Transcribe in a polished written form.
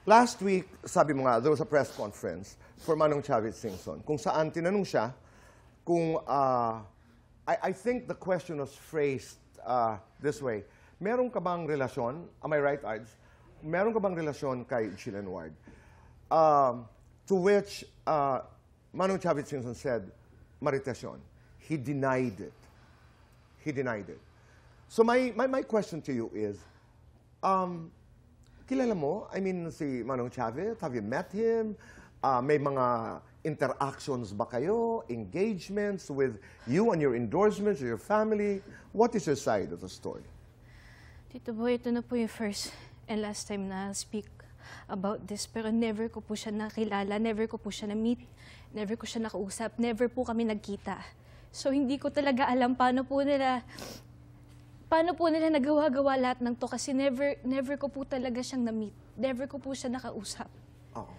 Last week, sabi mo nga, there was a press conference for Manong Chavez Singson kung saan tinanong siya kung, I think the question was phrased this way, meron ka bang relasyon, am I right, Ards? Meron ka bang relasyon kay Jillian Ward? To which Manong Chavez Singson said, Marites yun. He denied it. He denied it. So my question to you is, kilala mo? I mean, si Manong Chavez, have you met him? May mga interactions ba kayo? Engagements with you and your endorsements, your family? What is your side of the story? Tito Boy, ito na po yung first and last time na speak about this. Pero never ko po siya nakilala, never ko po siya na-meet, never ko siya nakausap, never po kami nagkita. So hindi ko talaga alam paano po nila nagawa-gawa lahat ng to kasi never ko po talaga siyang na-meet. Never ko po siya nakausap. Oo.